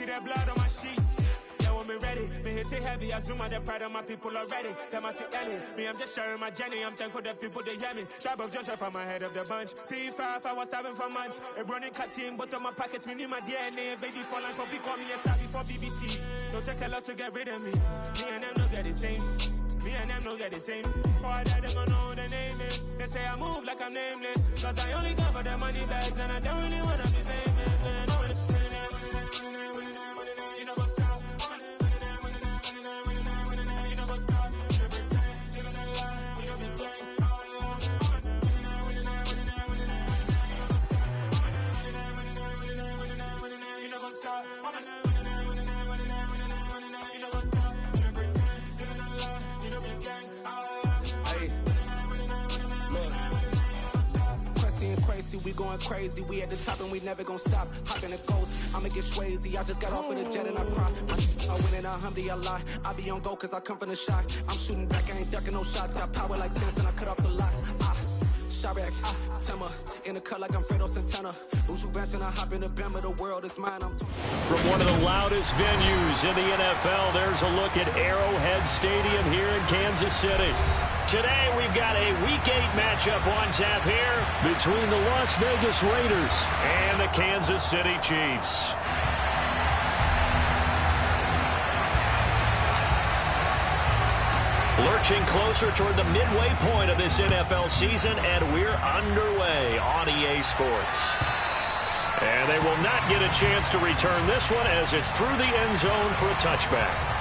that blood on my sheets. Yeah, when me ready, me hit it heavy. I zoom out the pride of my people already. Them I see Ellie, me I'm just sharing my journey. I'm thankful that people they hear me. Tribe of Joseph, I'm ahead of the bunch. P5, I was starving for months. A running cut team, but on my pockets, me need my DNA. Baby for lunch, but call me a star before BBC. Don't take a lot to get rid of me. Me and them don't get the same. Me and them don't get the same. For that, they gonna know who the name is. They say I move like I'm nameless. Cause I only come for the money bags, and I don't really wanna be famous, man. You know what's up? You know what's up? You know pretend, living a lie. You know be gang. You know what's up? We going crazy, we at the top and we never gonna stop. Hopping the coast, I'ma get swayzy. I just got off of the jet and I cry. I win in alhamdulillah. I be on go cause I come from the shot. I'm shooting back, I ain't ducking no shots. Got power like Samson, I cut off the locks. Shabak, Tema, in the cut like I'm Fredo Santana. Uju Banton, I hop in the Bama, the world is mine. From one of the loudest venues in the NFL, there's a look at Arrowhead Stadium here in Kansas City. Today, we've got a Week 8 matchup on tap here between the Las Vegas Raiders and the Kansas City Chiefs. Lurching closer toward the midway point of this NFL season, and we're underway on EA Sports. And they will not get a chance to return this one as it's through the end zone for a touchback.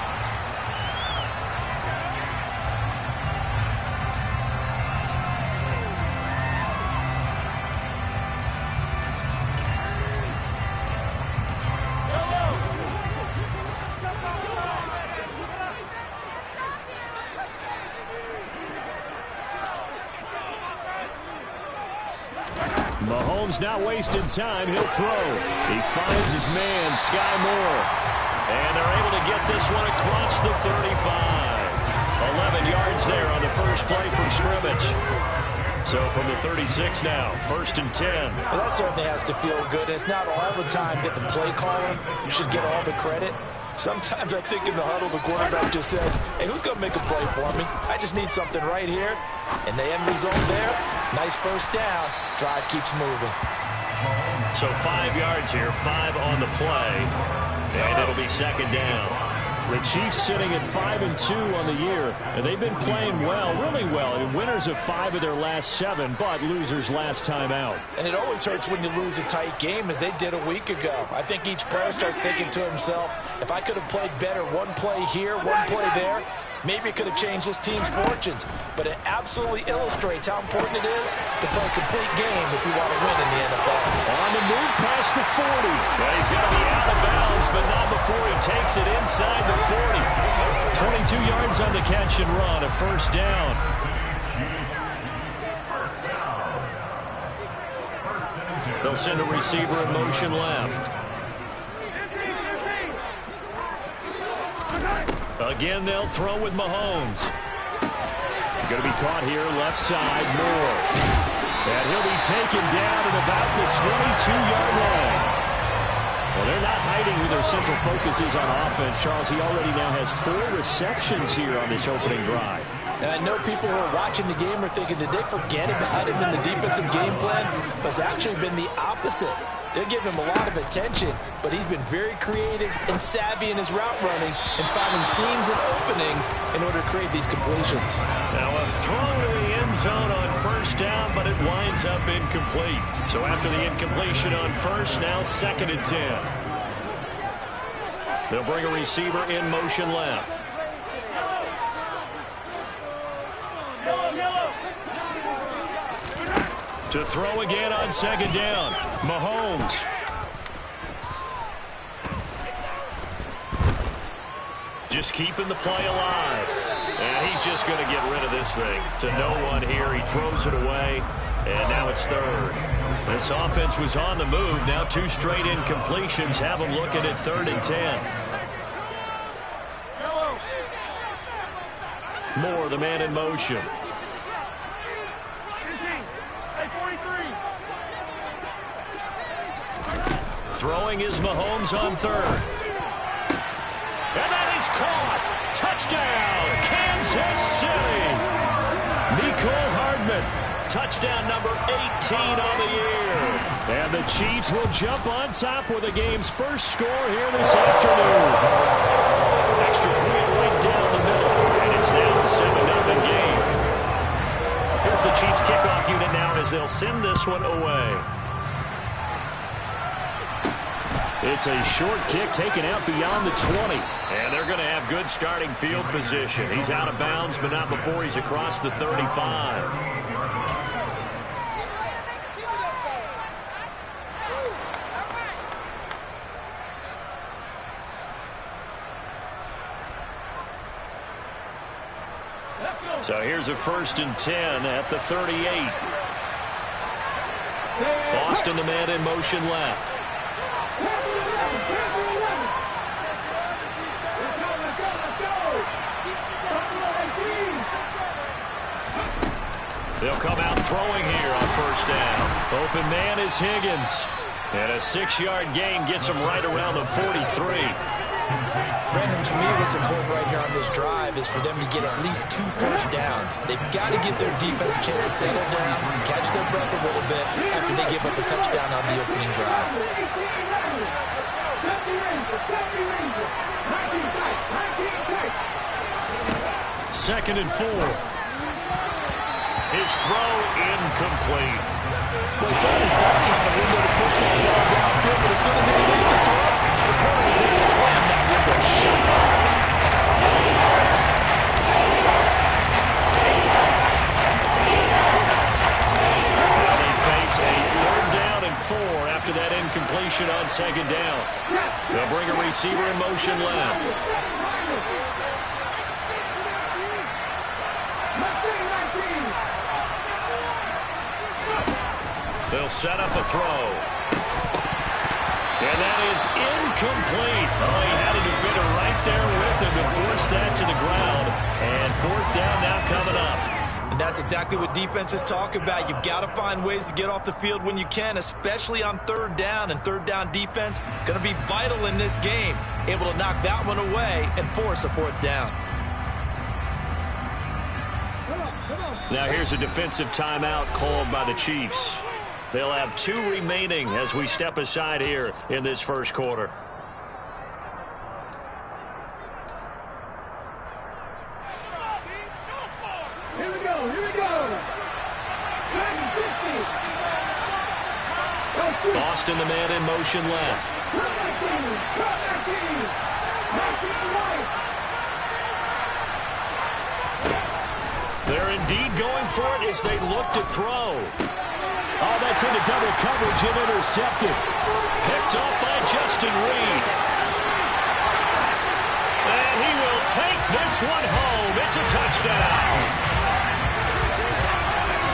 Mahomes not wasting time. He'll throw. He finds his man, Sky Moore. And they're able to get this one across the 35. 11 yards there on the first play from scrimmage. So from the 36 now, 1st and 10. Well, that certainly has to feel good. It's not all the time that the play caller should get all the credit. Sometimes I think in the huddle, the quarterback just says, hey, who's going to make a play for me? I just need something right here. And the end result there, nice first down. Drive keeps moving. So 5 yards here, 5 on the play. And it'll be 2nd down. The Chiefs sitting at 5-2 on the year, and they've been playing well, really well. I mean, winners of 5 of their last 7, but losers last time out. And it always hurts when you lose a tight game, as they did a week ago. I think each player starts thinking to himself, if I could have played better one play here, one play there, maybe it could have changed this team's fortunes. But it absolutely illustrates how important it is to play a complete game if you want to win in the NFL. On the move past the 40. Well, he's going to be out of bounds, but not before he takes it inside the 40. 22 yards on the catch and run, a 1st down. They'll send a receiver in motion left. Again, they'll throw with Mahomes. Going to be caught here, left side, Moore. And he'll be taken down at about the 22-yard line. Well, they're not hiding who their central focus is on offense. Charles, he already now has 4 receptions here on this opening drive. And I know people who are watching the game are thinking, did they forget about him in the defensive game plan? But it's actually been the opposite. They're giving him a lot of attention, but he's been very creative and savvy in his route running and finding seams and openings in order to create these completions. Now a throw to the end zone on 1st down, but it winds up incomplete. So after the incompletion on 1st, now 2nd and 10. They'll bring a receiver in motion left. To throw again on 2nd down, Mahomes. Just keeping the play alive. And he's just going to get rid of this thing. To no one here, he throws it away, and now it's 3rd. This offense was on the move. Now 2 straight incompletions have them looking at 3rd and 10. Moore, the man in motion. Throwing is Mahomes on 3rd. caught. Touchdown, Kansas City. Nicole Hardman, touchdown number 18 on the year. And the Chiefs will jump on top with the game's first score here this afternoon. Extra point right down the middle, and it's now a 7-0 game. Here's the Chiefs kickoff unit now as they'll send this one away. It's a short kick taken out beyond the 20. And they're going to have good starting field position. He's out of bounds, but not before he's across the 35. So here's a 1st and 10 at the 38. Boston, the man in motion left. They'll come out throwing here on 1st down. Open man is Higgins. And a 6-yard gain gets him right around the 43. Brandon, to me, what's important right here on this drive is for them to get at least 2 first downs. They've got to give their defense a chance to settle down, catch their breath a little bit after they give up a touchdown on the opening drive. 2nd and 4. His throw incomplete. Well, certainly thought he had a window to push that ball downfield, but as soon as he released the throw, the corner was able to slam that window shut. Now they face a 3rd down and 4 after that incompletion on 2nd down. They'll bring a receiver in motion left. They'll set up a throw. And that is incomplete. Oh, he had a defender right there with him to force that to the ground. And 4th down now coming up. And that's exactly what defenses talk about. You've got to find ways to get off the field when you can, especially on 3rd down. And 3rd down defense going to be vital in this game. Able to knock that one away and force a 4th down. Now here's a defensive timeout called by the Chiefs. They'll have 2 remaining as we step aside here in this 1st quarter. Here we go, here we go. Boston, the man in motion left. They're indeed going for it as they look to throw. Oh, that's into double coverage and intercepted. Picked off by Justin Reed. And he will take this one home. It's a touchdown.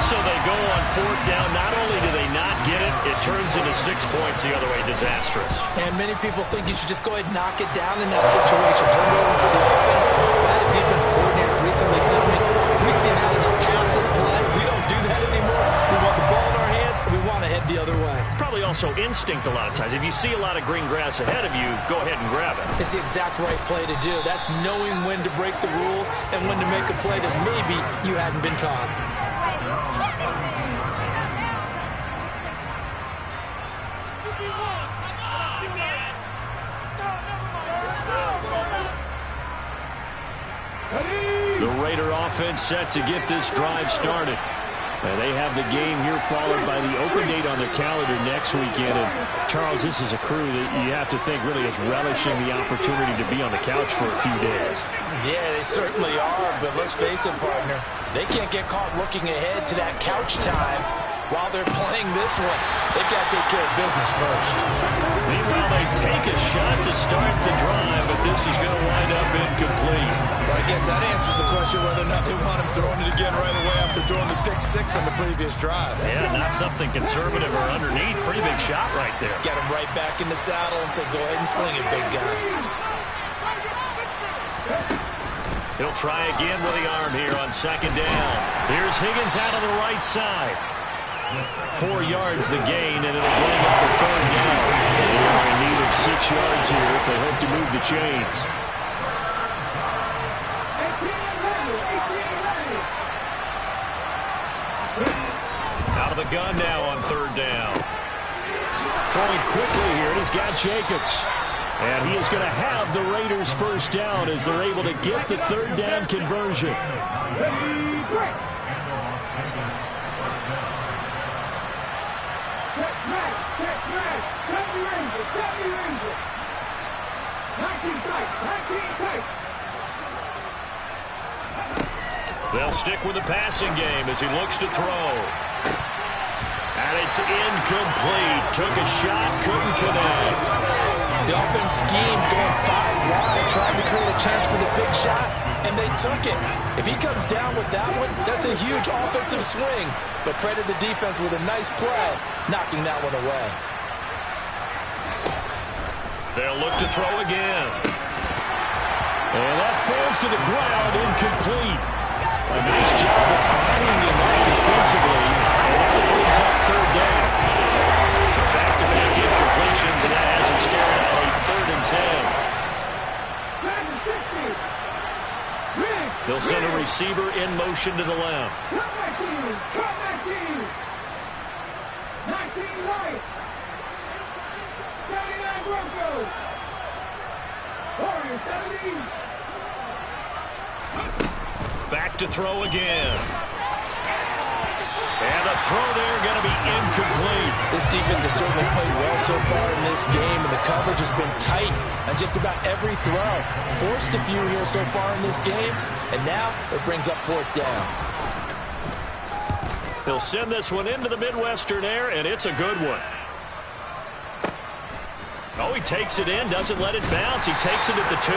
So they go on 4th down. Not only do they not get it, it turns into 6 points the other way. Disastrous. And many people think you should just go ahead and knock it down in that situation. Turn it over for the offense. I had a defensive coordinator recently tell me, we see that as a passive play. We don't do that anymore. We want the ball in our hands, and we want to head the other way. It's probably also instinct a lot of times. If you see a lot of green grass ahead of you, go ahead and grab it. It's the exact right play to do. That's knowing when to break the rules and when to make a play that maybe you hadn't been taught. The Raider offense set to get this drive started. And they have the game here followed by the open date on their calendar next weekend. And Charles, this is a crew that you have to think really is relishing the opportunity to be on the couch for a few days. Yeah, they certainly are, but let's face it, partner. They can't get caught looking ahead to that couch time while they're playing this one. They've got to take care of business first. Meanwhile, they take a shot to start the drive, but this is going to wind up incomplete. Well, I guess that answers the question whether or not they want him throwing it again right away after throwing the pick 6 on the previous drive. Yeah, not something conservative or underneath. Pretty big shot right there. Get him right back in the saddle and say, go ahead and sling it, big guy. He'll try again with the arm here on 2nd down. Here's Higgins out on the right side. 4 yards the gain, and it'll bring up the 3rd down. They are in need of 6 yards here if they hope to move the chains. gun now on third down. Throwing quickly here, he's got Jacobs. And he is going to have the Raiders first down as they're able to get the third down conversion. They'll stick with the passing game as he looks to throw. And it's incomplete. Took a shot, couldn't connect. The offense schemed going 5 wide, trying to create a chance for the big shot, and they took it. If he comes down with that one, that's a huge offensive swing. But credit the defense with a nice play, knocking that one away. They'll look to throw again. And that falls to the ground, incomplete. A nice job of binding him up defensively. And that brings up third down. So back-to-back incompletions, and that has him staring at a 3rd and 10. They'll send a receiver in motion to the left. 19 Lights. 79 Broncos. Warriors 70. Back to throw again. And the throw there going to be incomplete. This defense has certainly played well so far in this game, and the coverage has been tight on just about every throw. Forced a few here so far in this game, and now it brings up 4th down. He'll send this one into the Midwestern air, and it's a good one. Oh, he takes it in, doesn't let it bounce. He takes it at the 2.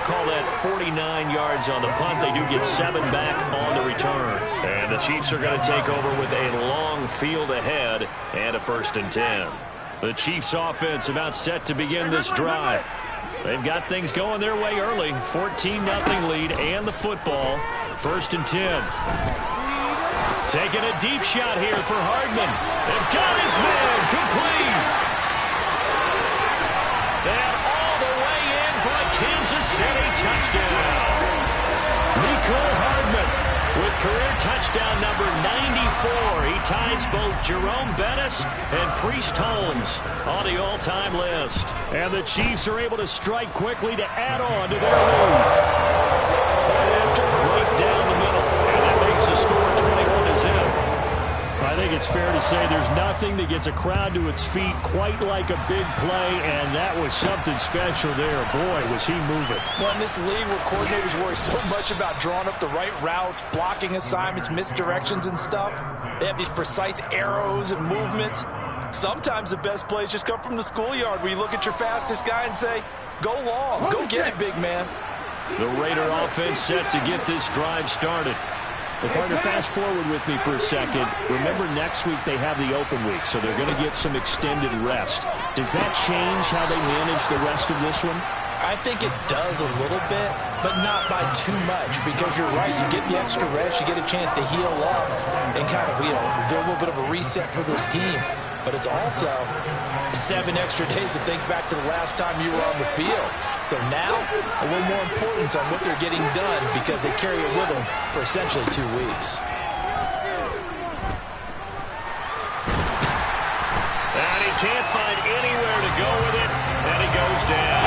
Call that 49 yards on the punt. They do get 7 back on the return. And the Chiefs are going to take over with a long field ahead and a 1st and 10. The Chiefs offense about set to begin this drive. They've got things going their way early. 14-0 lead and the football. 1st and 10. Taking a deep shot here for Hardman. They've got his man complete. And all the way in for a Kansas City touchdown. Mecole Hardman with career touchdown number 94. He ties both Jerome Bettis and Priest Holmes on the all-time list. And the Chiefs are able to strike quickly to add on to their lead. Point after, right down the middle. And that makes the score 21-0. I think it's fair to say there's nothing that gets a crowd to its feet quite like a big play, and that was something special there. Boy, was he moving. Well, in this league where coordinators worry so much about drawing up the right routes, blocking assignments, misdirections and stuff, they have these precise arrows and movements. Sometimes the best plays just come from the schoolyard where you look at your fastest guy and say, go long, go get it, big man. The Raider offense set to get this drive started. Well, partner, fast forward with me for a second. Remember, next week they have the open week, so they're going to get some extended rest. Does that change how they manage the rest of this one? I think it does a little bit, but not by too much, because you're right. You get the extra rest, you get a chance to heal up and kind of, do a little bit of a reset for this team. But it's also 7 extra days to think back to the last time you were on the field. So now, a little more importance on what they're getting done because they carry it with them for essentially 2 weeks. And he can't find anywhere to go with it, and he goes down.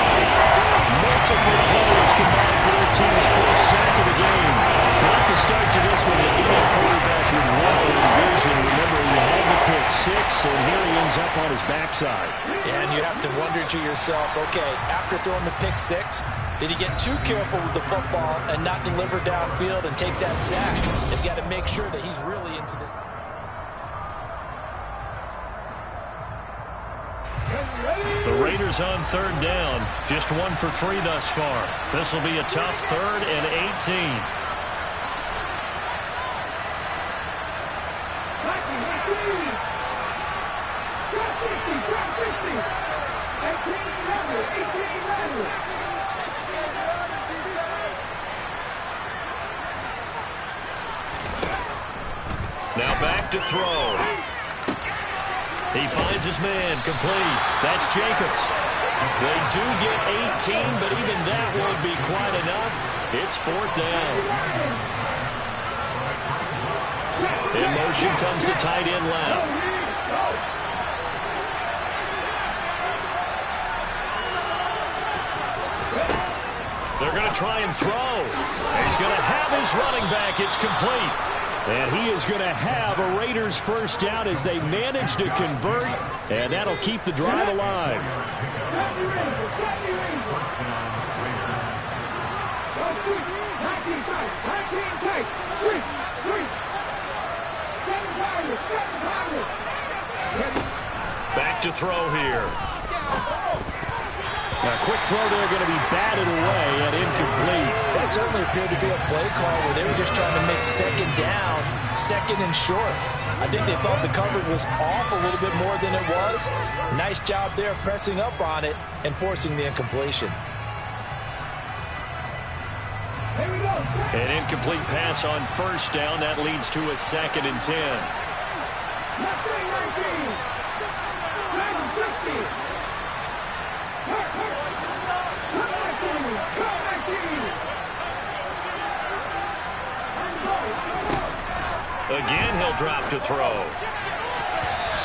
Multiple players combined for their team's first sack of the game. Not the start to this one that any quarterback would want to envision. Remember, he had the pick 6, and here he ends up on his backside. And you have to wonder to yourself, okay, after throwing the pick 6, did he get too careful with the football and not deliver downfield and take that sack? They've got to make sure that he's really into this. The Raiders on 3rd down. Just 1 for 3 thus far. This will be a tough 3rd and 18. Now back to throw. He finds his man complete. That's Jacobs. They do get 18, but even that won't be quite enough. It's 4th down. In motion comes the tight end left. They're going to try and throw. He's going to have his running back. It's complete. And he is going to have a Raiders first down as they manage to convert. And that'll keep the drive alive. Back to throw here. A quick throw there going to be batted away and incomplete. That certainly appeared to be a play call where they were just trying to make second down, second and short. I think they thought the coverage was off a little bit more than it was. Nice job there pressing up on it and forcing the incompletion. An incomplete pass on first down. That leads to a 2nd and 10. Again, he'll drop to throw.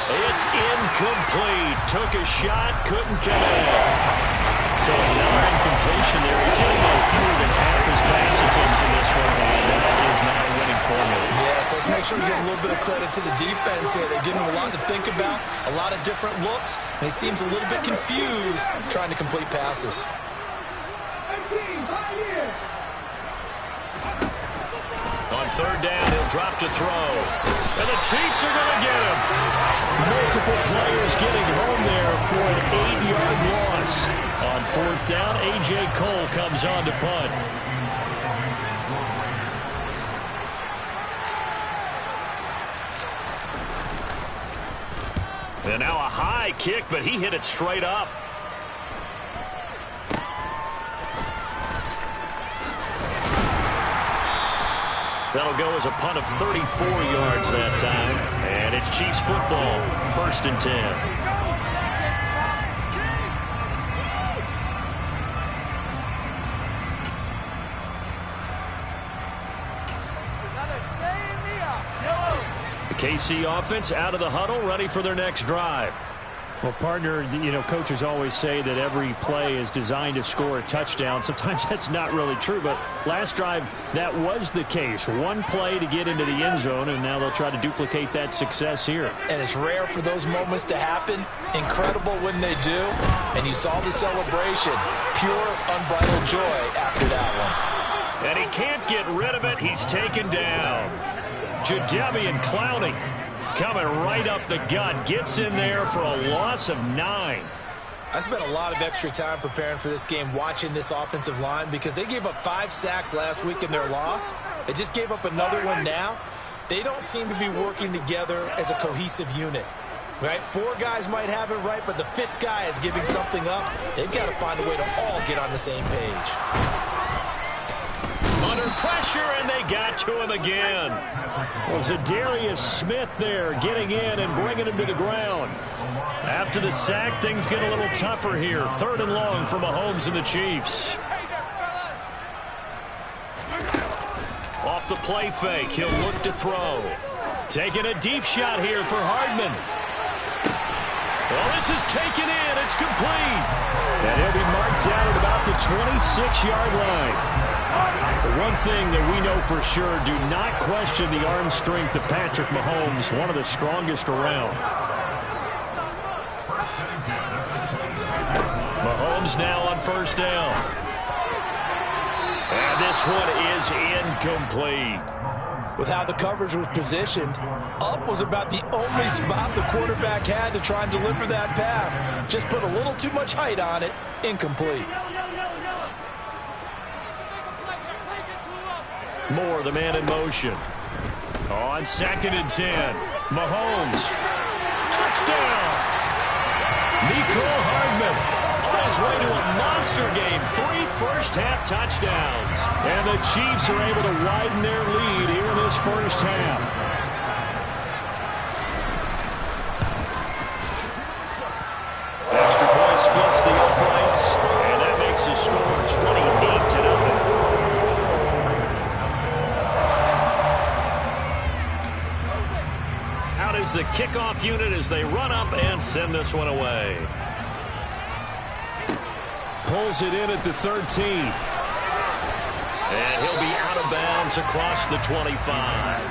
It's incomplete. Took a shot, couldn't connect. So another incompletion there. He's hitting no fewer than half his pass attempts in this one, and that is not a winning formula. Yes, let's make sure we give a little bit of credit to the defense here. They're giving him a lot to think about, a lot of different looks, and he seems a little bit confused trying to complete passes. On 3rd down, he'll drop to throw. And the Chiefs are going to get him. Multiple players getting home there for an 8-yard loss. On 4th down, A.J. Cole comes on to punt. And now a high kick, but he hit it straight up. That'll go as a punt of 34 yards that time. And it's Chiefs football, 1st and 10. The KC offense out of the huddle, ready for their next drive. Well, partner, coaches always say that every play is designed to score a touchdown. Sometimes that's not really true, but last drive, that was the case. One play to get into the end zone, and now they'll try to duplicate that success here. And it's rare for those moments to happen. Incredible when they do. And you saw the celebration. Pure, unbridled joy after that one. And he can't get rid of it. He's taken down. Jadeveon Clowney coming right up the gut. Gets in there for a loss of 9. I spent a lot of extra time preparing for this game, watching this offensive line, because they gave up 5 sacks last week in their loss. They just gave up another one now. They don't seem to be working together as a cohesive unit. Right? 4 guys might have it right, but the 5th guy is giving something up. They've got to find a way to all get on the same page. Under pressure, and they got to him again. Well, Zadarius Smith there getting in and bringing him to the ground. After the sack, things get a little tougher here. 3rd and long for Mahomes and the Chiefs. Off the play fake, he'll look to throw. Taking a deep shot here for Hardman. Well, this is taken in. It's complete. And he'll be marked down at about the 26-yard line. The one thing that we know for sure, do not question the arm strength of Patrick Mahomes, one of the strongest around. Mahomes now on 1st down. And this one is incomplete. With how the coverage was positioned, up was about the only spot the quarterback had to try and deliver that pass. Just put a little too much height on it. Incomplete. Moore, the man in motion. On 2nd and 10. Mahomes. Touchdown! Mecole Hardman on his way to a monster game. 3 first-half touchdowns. And the Chiefs are able to widen their lead here in this first half. Extra point splits the uprights. And that makes the score 28-0. kickoff unit as they run up and send this one away. Pulls it in at the 13. And he'll be out of bounds across the 25.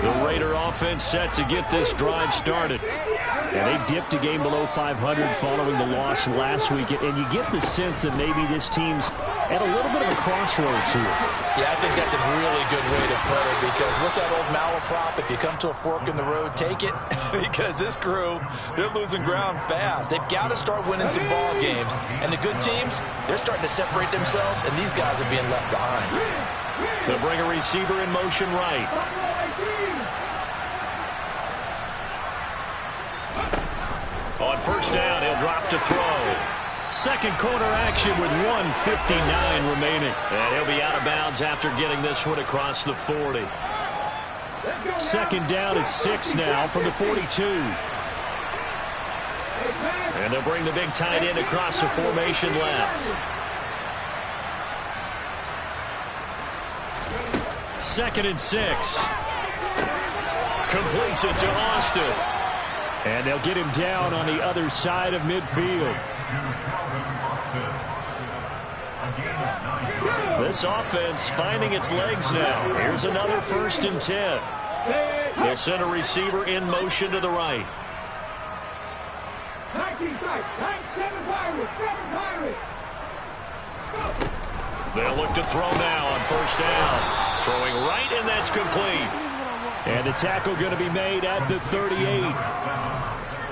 The Raider offense set to get this drive started. And they dipped a game below 500 following the loss last week. And you get the sense that maybe this team's at a little bit of a crossroads here. Yeah, I think that's a really good way to put it, because what's that old malaprop? If you come to a fork in the road, take it. Because this crew, they're losing ground fast. They've got to start winning some ball games. And the good teams, they're starting to separate themselves, and these guys are being left behind. They'll bring a receiver in motion right. On first down, he'll drop to throw. Second quarter action with 1:59 remaining. And he'll be out of bounds after getting this one across the 40. Second down at 6 now from the 42. And they'll bring the big tight end across the formation left. Second and 6. Completes it to Austin. And they'll get him down on the other side of midfield. This offense finding its legs now. Here's another 1st and 10. They'll send a receiver in motion to the right. They'll look to throw now on first down. Throwing right, and that's complete. And the tackle going to be made at the 38.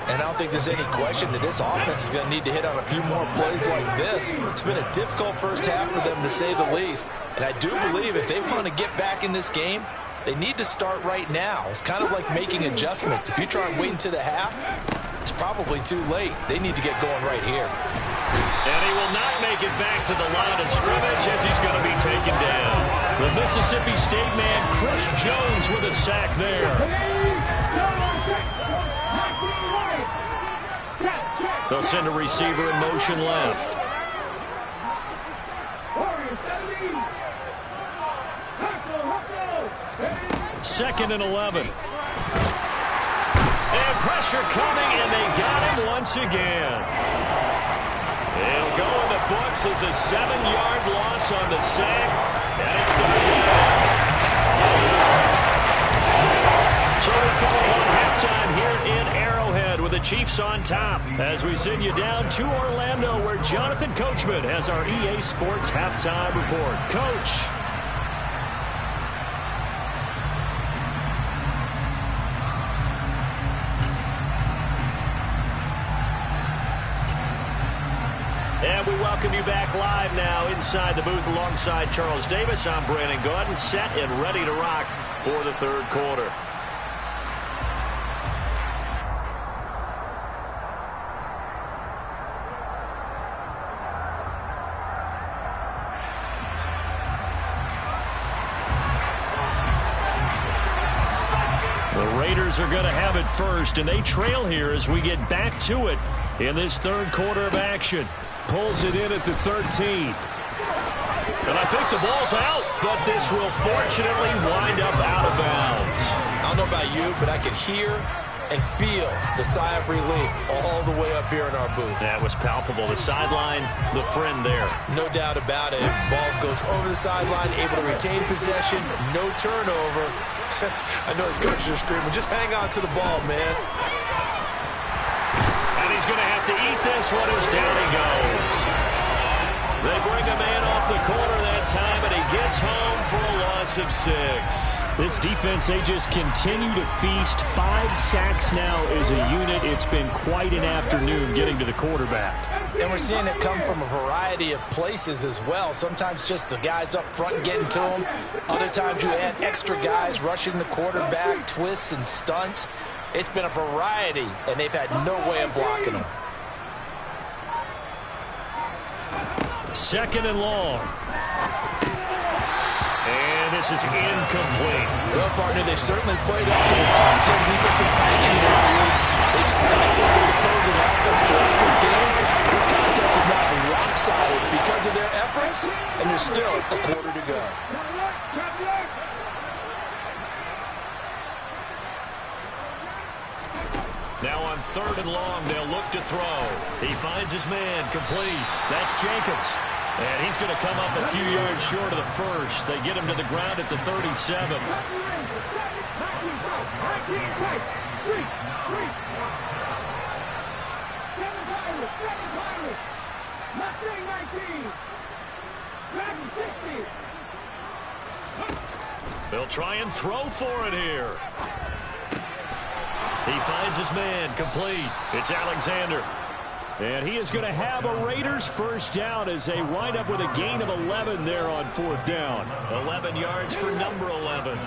And I don't think there's any question that this offense is going to need to hit on a few more plays like this. It's been a difficult first half for them, to say the least. And I do believe if they want to get back in this game, they need to start right now. It's kind of like making adjustments. If you try and wait until the half, it's probably too late. They need to get going right here. And he will not make it back to the line of scrimmage as he's going to be taken down. The Mississippi State man, Chris Jones, with a sack there. They'll send a receiver in motion left. Second and 11. And pressure coming, and they got him once again. It'll go in the books as a 7-yard loss on the sack, and it's so we call on halftime here in Arrowhead with the Chiefs on top as we send you down to Orlando, where Jonathan Coachman has our EA Sports halftime report. Coach. And we welcome you back live now inside the booth alongside Charles Davis. I'm Brandon Gordon, set and ready to rock for the third quarter. The Raiders are going to have it first, and they trail here as we get back to it in this third quarter of action. Pulls it in at the 13. And I think the ball's out, but this will fortunately wind up out of bounds. I don't know about you, but I can hear and feel the sigh of relief all the way up here in our booth. That was palpable. The sideline, the friend there. No doubt about it. Ball goes over the sideline, able to retain possession, no turnover. I know his coaches are screaming, just hang on to the ball, man. And he's going to have to eat this one as down he goes. They bring a man off the corner that time, and he gets home for a loss of 6. This defense, they just continue to feast. 5 sacks now as a unit. It's been quite an afternoon getting to the quarterback. And we're seeing it come from a variety of places as well. Sometimes just the guys up front getting to him. Other times you add extra guys rushing the quarterback, twists and stunts. It's been a variety, and they've had no way of blocking them. Second and long. And this This is incomplete. Well, partner, they've certainly played up to the top 10 defensive ranking this week. They've stifled this opposing offense throughout this game. This contest is now rock solid because of their efforts, and there's still a quarter to go. Now on 3rd and long, they'll look to throw. He finds his man, complete. That's Jacobs. And he's going to come up a few yards short of the first. They get him to the ground at the 37. They'll try and throw for it here. He finds his man, complete. It's Alexander. And he is going to have a Raiders first down as they wind up with a gain of 11 there on 4th down. 11 yards for number 11.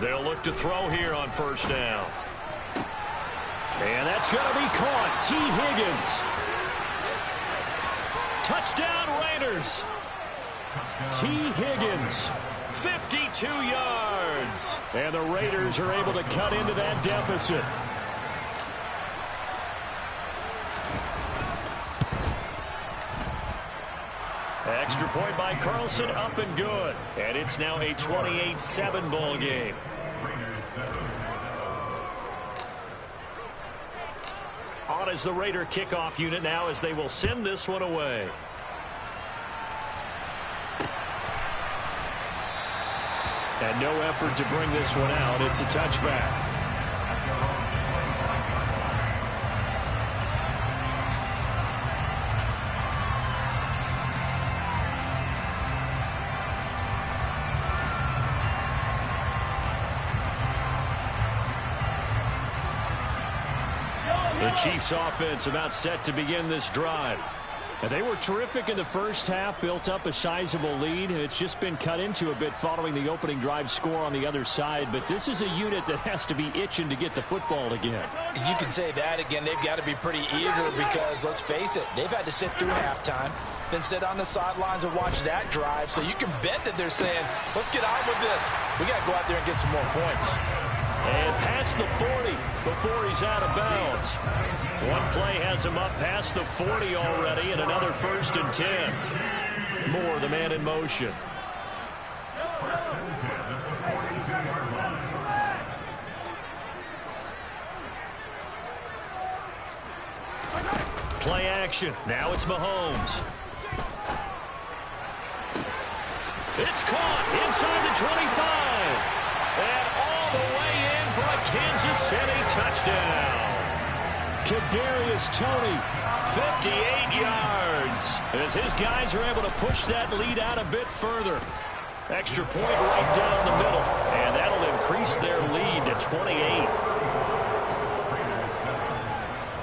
They'll look to throw here on 1st down. And that's going to be caught. T. Higgins. Touchdown Raiders. T. Higgins, 52 yards. And the Raiders are able to cut into that deficit. Extra point by Carlson, up and good. And it's now a 28-7 ball game. On is the Raider kickoff unit now as they will send this one away. And no effort to bring this one out. It's a touchback. The Chiefs offense about set to begin this drive. And they were terrific in the first half, built up a sizable lead. It's just been cut into a bit following the opening drive score on the other side. But this is a unit that has to be itching to get the football again. You can say that again. They've got to be pretty eager because, let's face it, they've had to sit through halftime, then sit on the sidelines and watch that drive. So you can bet that they're saying, let's get on with this. We got to go out there and get some more points. And past the 40 before he's out of bounds. One play has him up past the 40 already, and another 1st and 10. Moore, the man in motion. Play action. Now it's Mahomes. It's caught inside the 25. And all the way in for a Kansas City touchdown. Kadarius Toney, 58 yards. As his guys are able to push that lead out a bit further. Extra point right down the middle. And that'll increase their lead to 28.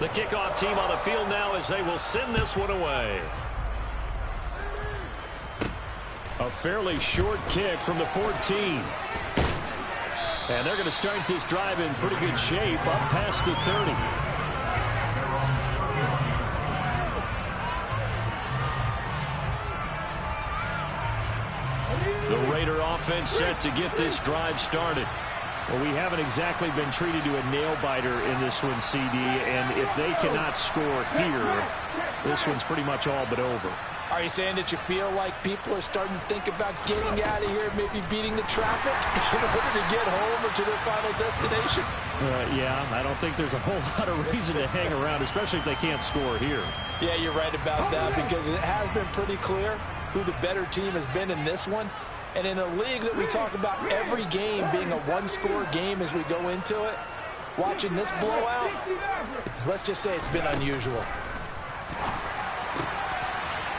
The kickoff team on the field now as they will send this one away. A fairly short kick from the 14. And they're going to start this drive in pretty good shape up past the 30. The Raider offense set to get this drive started. Well, we haven't exactly been treated to a nail-biter in this one, CD. And if they cannot score here, this one's pretty much all but over. Are you saying that you feel like people are starting to think about getting out of here, maybe beating the traffic in order to get home or to their final destination? Yeah, I don't think there's a whole lot of reason to hang around, especially if they can't score here. Yeah, you're right about that because it has been pretty clear who the better team has been in this one. And in a league that we talk about every game being a one-score game as we go into it, watching this blowout, let's just say it's been unusual.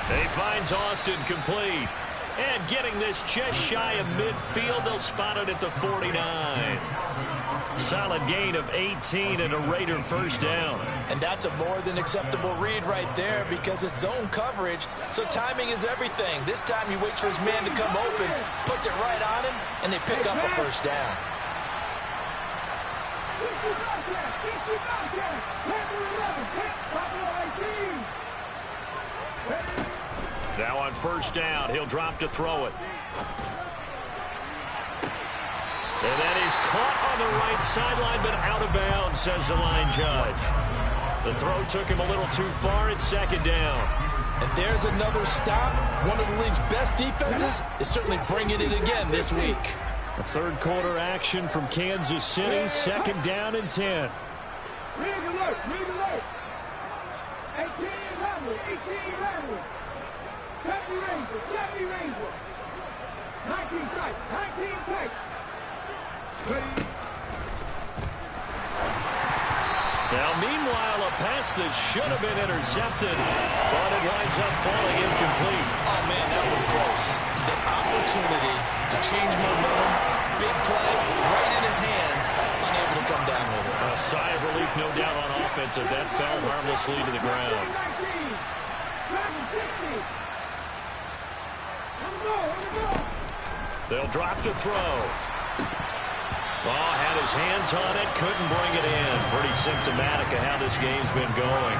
He finds Austin complete. And getting this just shy of midfield, they'll spot it at the 49. Solid gain of 18 and a Raider first down. And that's a more than acceptable read right there because it's zone coverage, so timing is everything. This time he waits for his man to come open, puts it right on him, and they pick up a first down. Now on first down, he'll drop to throw it. And that is caught on the right sideline, but out of bounds, says the line judge. The throw took him a little too far. It's second down. And there's another stop. One of the league's best defenses is certainly bringing it again this week. A third quarter action from Kansas City. Second down and 10. Rig alert, rig alert. 18 level, 18 level. 70 Ranger, 70 Ranger. 19 tight, 19 tight. Ready. Now, meanwhile, a pass that should have been intercepted, but it winds up falling incomplete. Oh, man, that was close. The opportunity to change momentum, big play, right in his hands, unable to come down with it. A sigh of relief, no doubt, on offense that fell harmlessly to the ground. 19. They'll drop to throw. Oh, had his hands on it, couldn't bring it in. Pretty symptomatic of how this game's been going.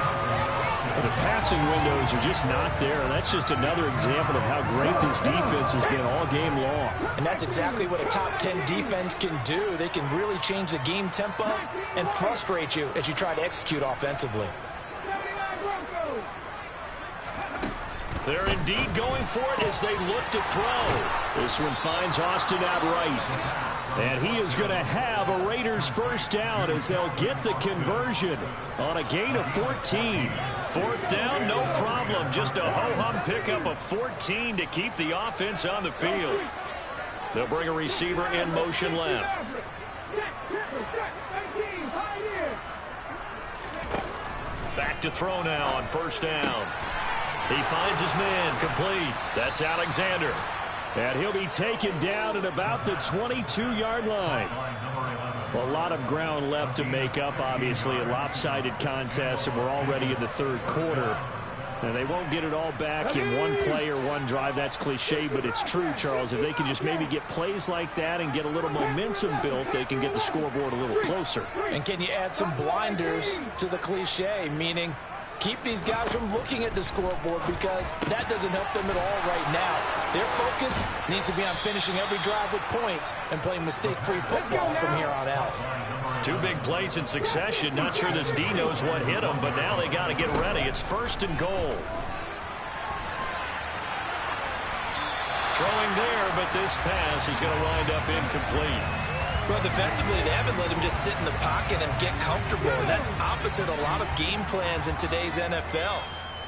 The passing windows are just not there. That's just another example of how great this defense has been all game long. And that's exactly what a top 10 defense can do. They can really change the game tempo and frustrate you as you try to execute offensively. They're indeed going for it as they look to throw. This one finds Austin outright. And he is going to have a Raiders first down as they'll get the conversion on a gain of 14. Fourth down, no problem. Just a ho-hum pickup of 14 to keep the offense on the field. They'll bring a receiver in motion left. Back to throw now on first down. He finds his man, complete. That's Alexander. And he'll be taken down at about the 22-yard line. A lot of ground left to make up, obviously, a lopsided contest, and we're already in the third quarter. And they won't get it all back in one play or one drive. That's cliche, but it's true, Charles. If they can just maybe get plays like that and get a little momentum built, they can get the scoreboard a little closer. And can you add some blinders to the cliche, meaning keep these guys from looking at the scoreboard, because that doesn't help them at all right now. Their focus needs to be on finishing every drive with points and playing mistake-free football from here on out. Two big plays in succession. Not sure this D knows what hit them, but now they got to get ready. It's first and goal. Throwing there, but this pass is going to wind up incomplete. Well, defensively, they haven't let him just sit in the pocket and get comfortable, and that's opposite a lot of game plans in today's NFL.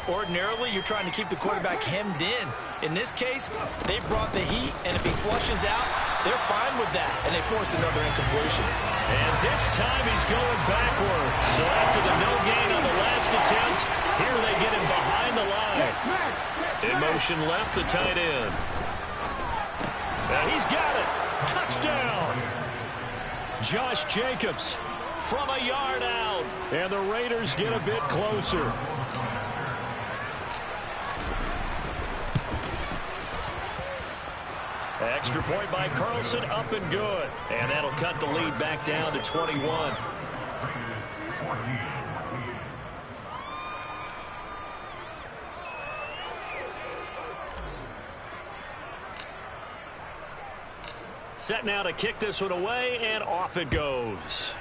Ordinarily, you're trying to keep the quarterback hemmed in. In this case, they brought the heat, and if he flushes out, they're fine with that, and they force another incompletion. And this time he's going backwards. So after the no gain on the last attempt, here they get him behind the line. In motion left, the tight end. And he's got it. Touchdown. Josh Jacobs from a yard out. And the Raiders get a bit closer. Extra point by Carlson, up and good. And that'll cut the lead back down to 21. Set now to kick this one away, and off it goes.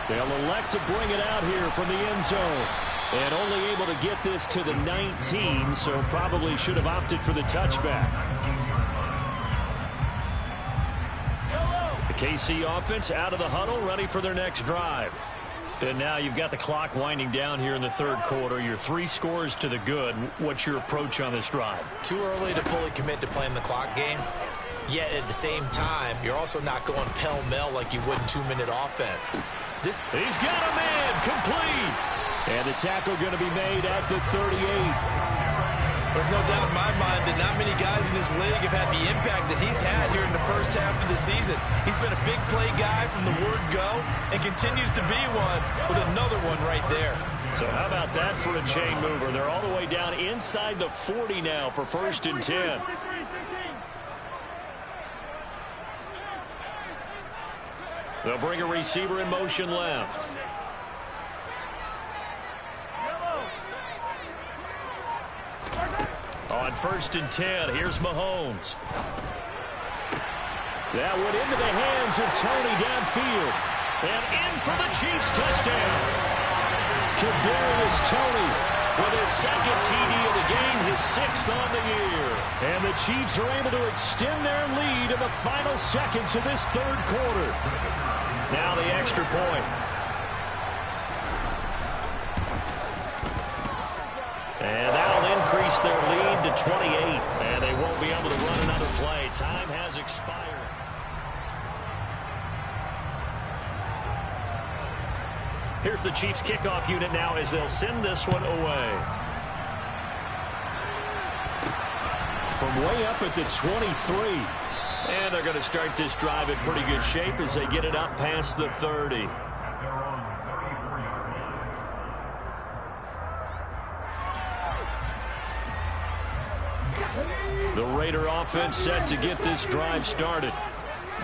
They'll elect to bring it out here from the end zone. And only able to get this to the 19, so probably should have opted for the touchback. The KC offense out of the huddle, ready for their next drive. And now you've got the clock winding down here in the third quarter. You're 3 scores to the good. What's your approach on this drive? Too early to fully commit to playing the clock game. Yet at the same time, you're also not going pell-mell like you would in 2-minute offense. He's got a man, complete. And the tackle going to be made at the 38. There's no doubt in my mind that not many guys in this league have had the impact that he's had here in the first half of the season. He's been a big play guy from the word go and continues to be one with another one right there. So how about that for a chain mover? They're all the way down inside the 40 now for first and 10. They'll bring a receiver in motion left. On 1st and 10, here's Mahomes. That went into the hands of Tony downfield. And in for the Chiefs touchdown. Kadarius Toney with his 2nd TD of the game, his 6th on the year. And the Chiefs are able to extend their lead in the final seconds of this 3rd quarter. Now the extra point. And that'll increase their lead to 28. And they won't be able to run another play. Time has expired. Here's the Chiefs kickoff unit now as they'll send this one away. From way up at the 23. And they're going to start this drive in pretty good shape as they get it up past the 30. The Raider offense set to get this drive started.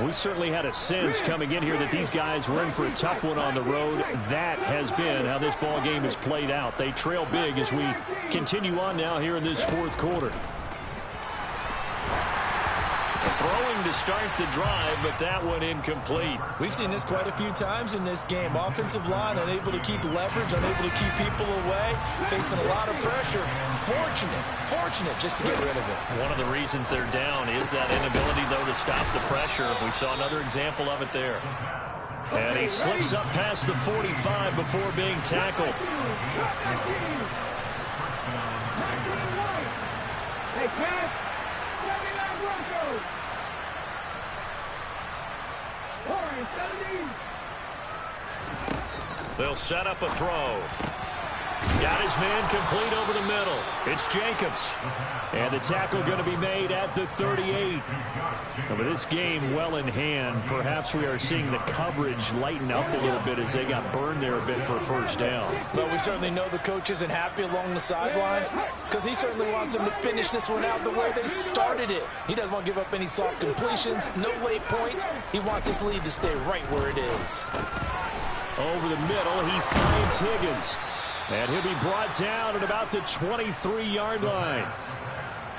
We certainly had a sense coming in here that these guys were in for a tough one on the road. That has been how this ball game has played out. They trail big as we continue on now here in this 4th quarter. Throwing to start the drive, but that one incomplete. We've seen this quite a few times in this game. Offensive line unable to keep leverage, unable to keep people away, facing a lot of pressure. Fortunate just to get rid of it. One of the reasons they're down is that inability, though, to stop the pressure. We saw another example of it there. And he slips up past the 45 before being tackled. Hey, Cat! They'll set up a throw. Got his man complete over the middle. It's Jacobs. And the tackle going to be made at the 38. And with this game well in hand, perhaps we are seeing the coverage lighten up a little bit as they got burned there a bit for a 1st down. But we certainly know the coach isn't happy along the sideline because he certainly wants them to finish this one out the way they started it. He doesn't want to give up any soft completions, no late points. He wants his lead to stay right where it is. Over the middle, he finds Higgins. And he'll be brought down at about the 23-yard line.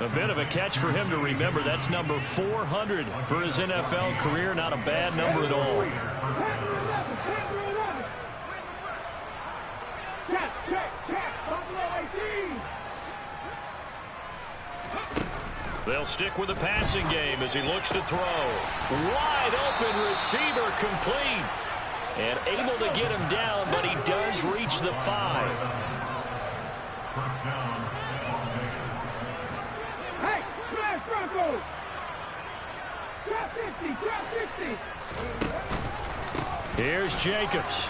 A bit of a catch for him to remember. That's number 400 for his NFL career. Not a bad number at all. They'll stick with the passing game as he looks to throw. Wide open receiver complete. And able to get him down, but he does reach the 5. Hey, smash Broncos! Drop 50, drop 50. Here's Jacobs.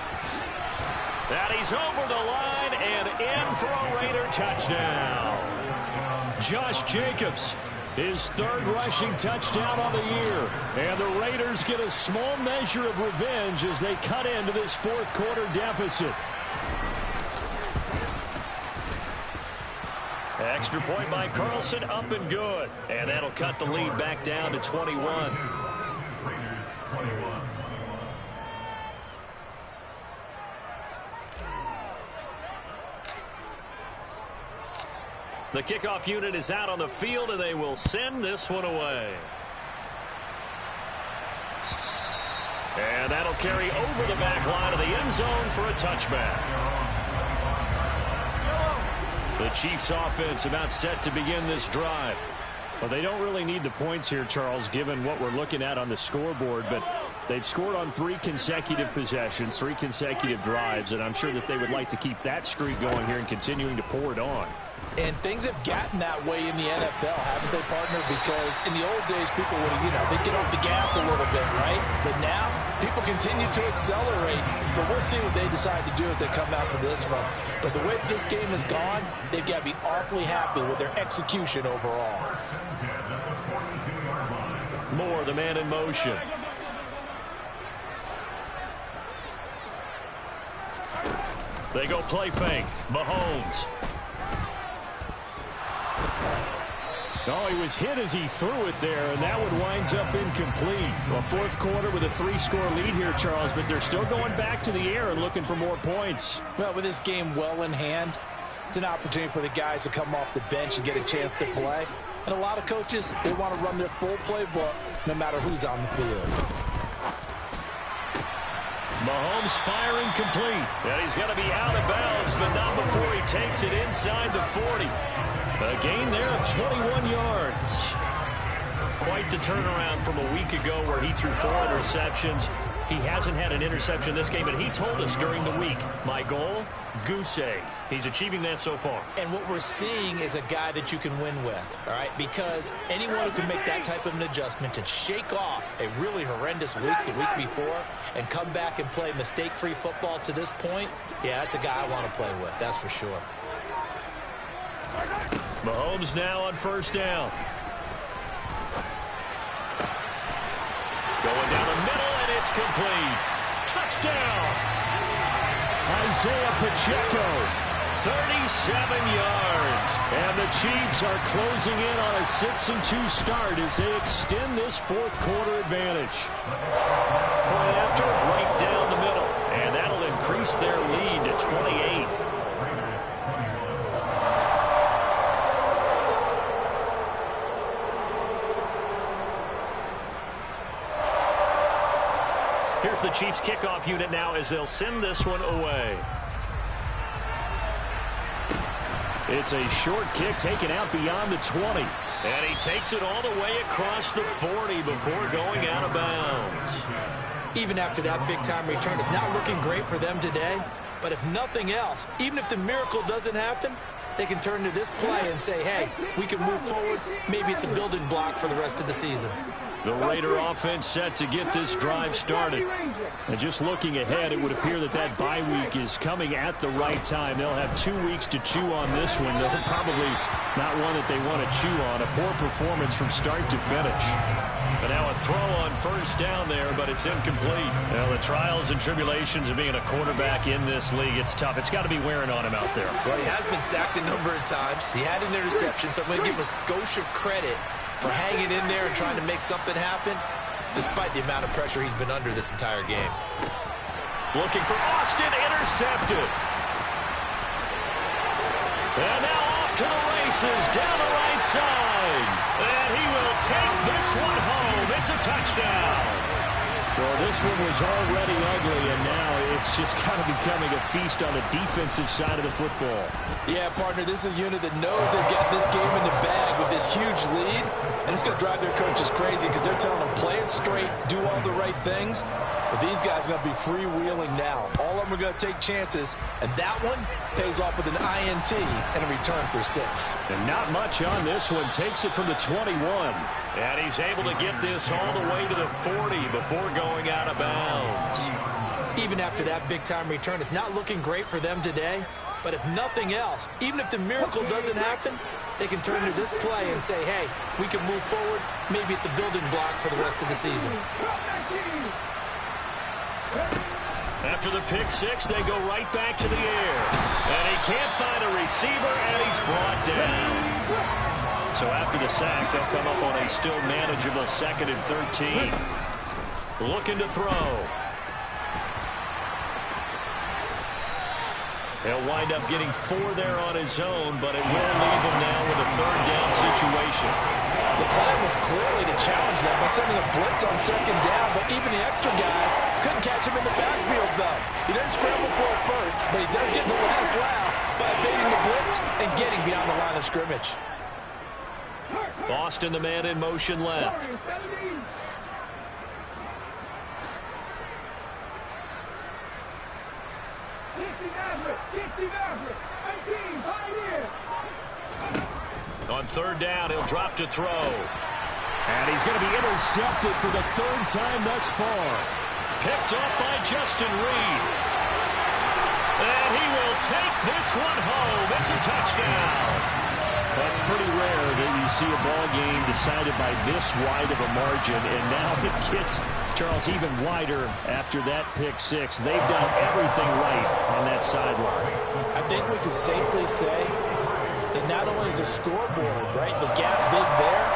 That he's over the line and in for a Raider touchdown. Josh Jacobs, his 3rd rushing touchdown on the year. And the Raiders get a small measure of revenge as they cut into this 4th quarter deficit. Extra point by Carlson, up and good. And that'll cut the lead back down to 21. The kickoff unit is out on the field, and they will send this one away. And that'll carry over the back line of the end zone for a touchback. The Chiefs offense about set to begin this drive. Well, they don't really need the points here, Charles, given what we're looking at on the scoreboard, but they've scored on 3 consecutive possessions, 3 consecutive drives, and I'm sure that they would like to keep that streak going here and continuing to pour it on. And things have gotten that way in the NFL, haven't they, partner? Because in the old days, people would, they get off the gas a little bit, right? But now, people continue to accelerate. But we'll see what they decide to do as they come out for this one. But the way this game has gone, they've got to be awfully happy with their execution overall. Moore, the man in motion. They go play fake. Mahomes. Oh, he was hit as he threw it there, and that one winds up incomplete. Well, fourth quarter with a 3-score lead here, Charles, but they're still going back to the air and looking for more points. Well, with this game well in hand, it's an opportunity for the guys to come off the bench and get a chance to play. And a lot of coaches, they want to run their full playbook no matter who's on the field. Mahomes firing complete. And he's going to be out of bounds, but not before he takes it inside the 40. A gain there of 21 yards. Quite the turnaround from a week ago where he threw 4 interceptions. He hasn't had an interception this game, but he told us during the week, my goal, goose egg. He's achieving that so far. And what we're seeing is a guy that you can win with, all right? Because anyone who can make that type of an adjustment and shake off a really horrendous week the week before and come back and play mistake-free football to this point, yeah, that's a guy I want to play with, that's for sure. Mahomes now on first down. Going down the middle, and it's complete. Touchdown! Isaiah Pacheco, 37 yards. And the Chiefs are closing in on a 6-2 start as they extend this fourth quarter advantage. Point after, right down the middle. And that'll increase their lead to 28. Here's the Chiefs kickoff unit now as they'll send this one away. It's a short kick taken out beyond the 20. And he takes it all the way across the 40 before going out of bounds. Even after that big-time return, it's not looking great for them today. But if nothing else, even if the miracle doesn't happen, they can turn to this play and say, hey, we can move forward. Maybe it's a building block for the rest of the season. The Raider offense set to get this drive started. And just looking ahead, it would appear that that bye week is coming at the right time. They'll have 2 weeks to chew on this one. They'll probably not one that they want to chew on. A poor performance from start to finish. But now a throw on first down there, but it's incomplete. Well, the trials and tribulations of being a quarterback in this league, it's tough. It's got to be wearing on him out there. Well, he has been sacked a number of times. He had an interception, so I'm going to give him a skosh of credit for hanging in there and trying to make something happen, despite the amount of pressure he's been under this entire game. Looking for Austin, intercepted. And now off to the races, down the right side. And he will take this one home. It's a touchdown. Well, this one was already ugly, and now it's just kind of becoming a feast on the defensive side of the football. Yeah, partner, this is a unit that knows they've got this game in the bag with this huge lead, and it's going to drive their coaches crazy because they're telling them play it straight, do all the right things. But these guys are going to be freewheeling now. All of them are going to take chances, and that one pays off with an INT and a return for 6. And not much on this one. Takes it from the 21. And he's able to get this all the way to the 40 before going out of bounds. Even after that big-time return, it's not looking great for them today. But if nothing else, even if the miracle doesn't happen, they can turn to this play and say, hey, we can move forward. Maybe it's a building block for the rest of the season. After the pick-6, they go right back to the air. And he can't find a receiver, and he's brought down. So after the sack, they'll come up on a still manageable 2nd and 13. Looking to throw. He'll wind up getting 4 there on his own, but it will leave him now with a 3rd down situation. The plan was clearly to challenge them by sending a blitz on 2nd down, but even the extra guys couldn't catch him in the backfield, though. He didn't scramble for it first, but he does get the last laugh by evading the blitz and getting beyond the line of scrimmage. Boston, the man in motion left. On 3rd down, he'll drop to throw. And he's going to be intercepted for the 3rd time thus far. Picked up by Justin Reed. And he will take this one home. It's a touchdown. That's pretty rare that you see a ball game decided by this wide of a margin. And now it gets, Charles, even wider after that pick-6. They've done everything right on that sideline. I think we can safely say And not only is the scoreboard, right, the gap big there,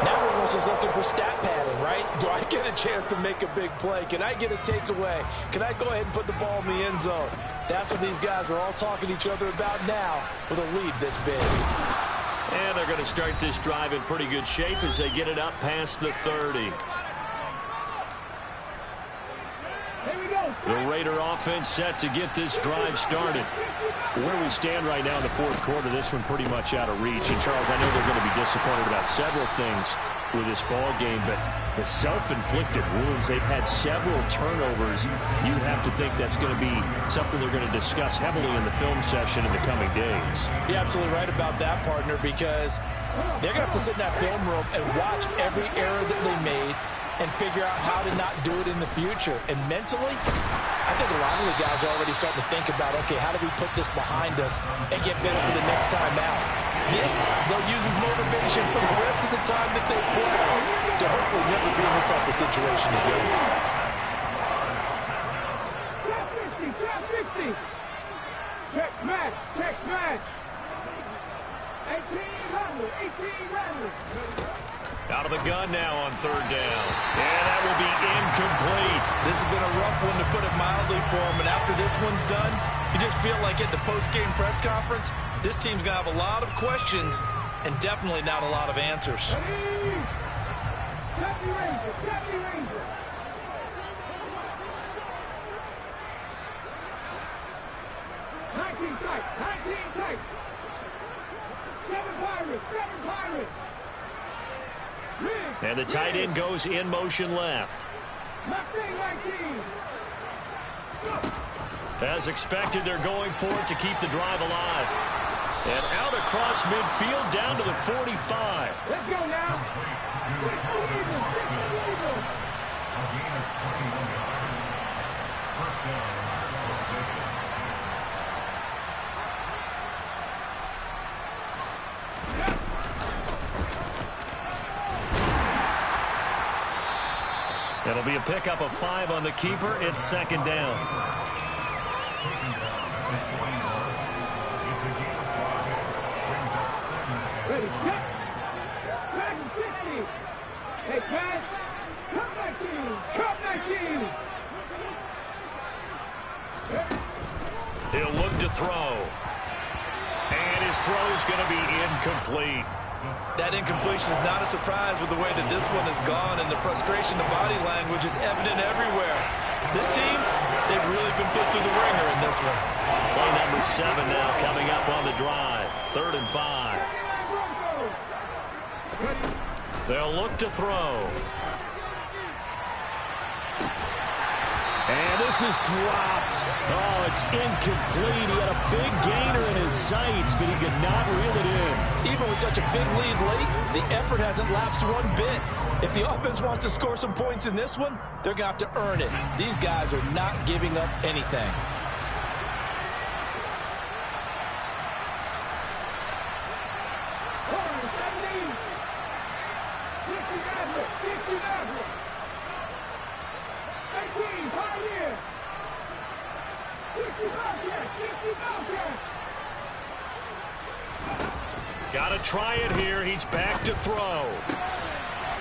now everyone's just looking for stat padding, right? Do I get a chance to make a big play? Can I get a takeaway? Can I go ahead and put the ball in the end zone? That's what these guys are all talking to each other about now with a lead this big. And they're going to start this drive in pretty good shape as they get it up past the 30. The Raider offense set to get this drive started. Where we stand right now in the fourth quarter, this one pretty much out of reach. And, Charles, I know they're going to be disappointed about several things with this ball game, but the self-inflicted wounds, they've had several turnovers. You have to think that's going to be something they're going to discuss heavily in the film session in the coming days. You're absolutely right about that, partner, because they're going to have to sit in that film room and watch every error that they made and figure out how to not do it in the future. And mentally, I think a lot of the guys are already starting to think about, okay, how do we put this behind us and get better for the next time out? This, they'll use as motivation for the rest of the time that they play to hopefully never be in this type of situation again. Trap 60. Check smash. 18 Rattler. Out of the gun now on third down. And that will be incomplete. This has been a rough one, to put it mildly, for him. And after this one's done, you just feel like at the post-game press conference, this team's going to have a lot of questions and definitely not a lot of answers. Happy Ranger. 19 tight. 7 Pirates. And the tight end goes in motion left. As expected, they're going for it to keep the drive alive. And out across midfield down to the 45. Let's go now. It'll be a pickup of 5 on the keeper. It's second down. Ready, set. Back 60. Hey, pass. Cut 19. He'll look to throw. And his throw's going to be incomplete. That incompletion is not a surprise with the way that this one has gone, and the frustration, the body language is evident everywhere. This team, they've really been put through the ringer in this one. Play number 7 now coming up on the drive. 3rd and 5. They'll look to throw. And this is dropped. Oh, it's incomplete. He had a big gainer in his sights, but he could not reel it in. Even with such a big lead late, the effort hasn't lapsed one bit. If the offense wants to score some points in this one, they're going to have to earn it. These guys are not giving up anything. Got to try it here. He's back to throw.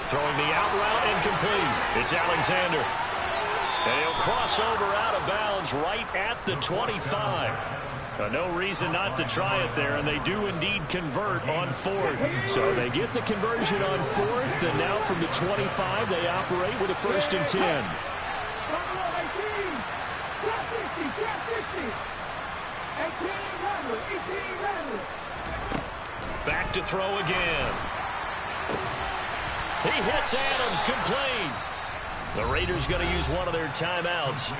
Throwing the out route incomplete. It's Alexander. And he'll cross over out of bounds right at the 25. No reason not to try it there, and they do indeed convert on 4th. So they get the conversion on 4th, and now from the 25, they operate with a 1st and 10. Back to throw again. He hits Adams complete. The Raiders going to use one of their timeouts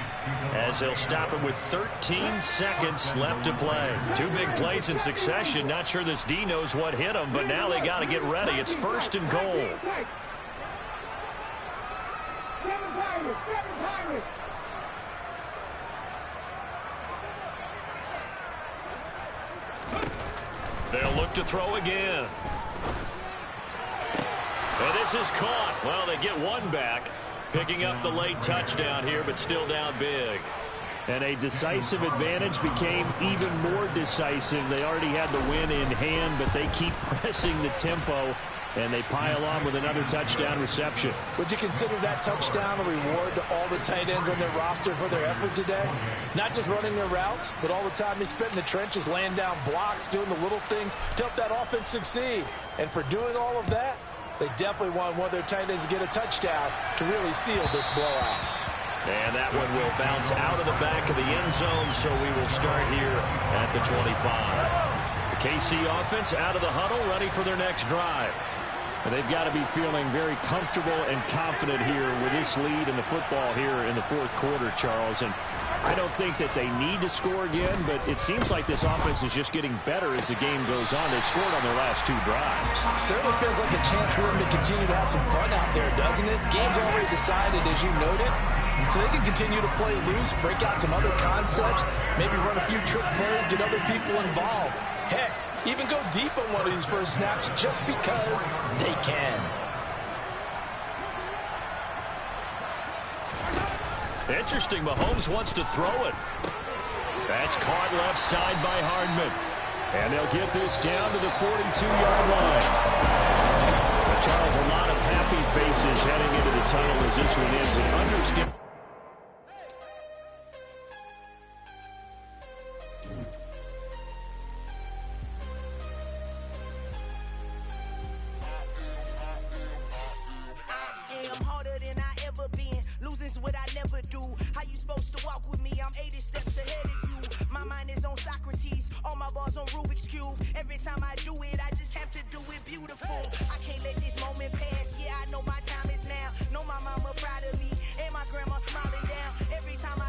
as they'll stop it with 13 seconds left to play. 2 big plays in succession. Not sure this D knows what hit him, but now they got to get ready. It's 1st and goal. They'll look to throw again. And this is caught. Well, they get one back. Picking up the late touchdown here, but still down big. And a decisive advantage became even more decisive. They already had the win in hand, but they keep pressing the tempo, and they pile on with another touchdown reception. Would you consider that touchdown a reward to all the tight ends on their roster for their effort today? Not just running their routes, but all the time they spent in the trenches, laying down blocks, doing the little things to help that offense succeed. And for doing all of that, they definitely want one of their tight ends to get a touchdown to really seal this blowout. And that one will bounce out of the back of the end zone, so we will start here at the 25. The KC offense out of the huddle, ready for their next drive. And they've got to be feeling very comfortable and confident here with this lead in the football here in the fourth quarter, Charles. And I don't think that they need to score again, but it seems like this offense is just getting better as the game goes on. They've scored on their last 2 drives. Certainly feels like a chance for them to continue to have some fun out there, doesn't it? Game's already decided, as you noted. So they can continue to play loose, break out some other concepts, maybe run a few trick plays, get other people involved. Heck, even go deep on one of these first snaps just because they can. Interesting, Mahomes wants to throw it. That's caught left side by Hardman. And they'll get this down to the 42-yard line. But Charles, a lot of happy faces heading into the tunnel as this one ends. And understand. Losing's what I never do. How you supposed to walk with me? I'm 80 steps ahead of you. My mind is on Socrates. All my balls on Rubik's Cube. Every time I do it, I just have to do it beautiful. I can't let this moment pass. Yeah, I know my time is now. Know my mama proud of me. And my grandma smiling down. Every time I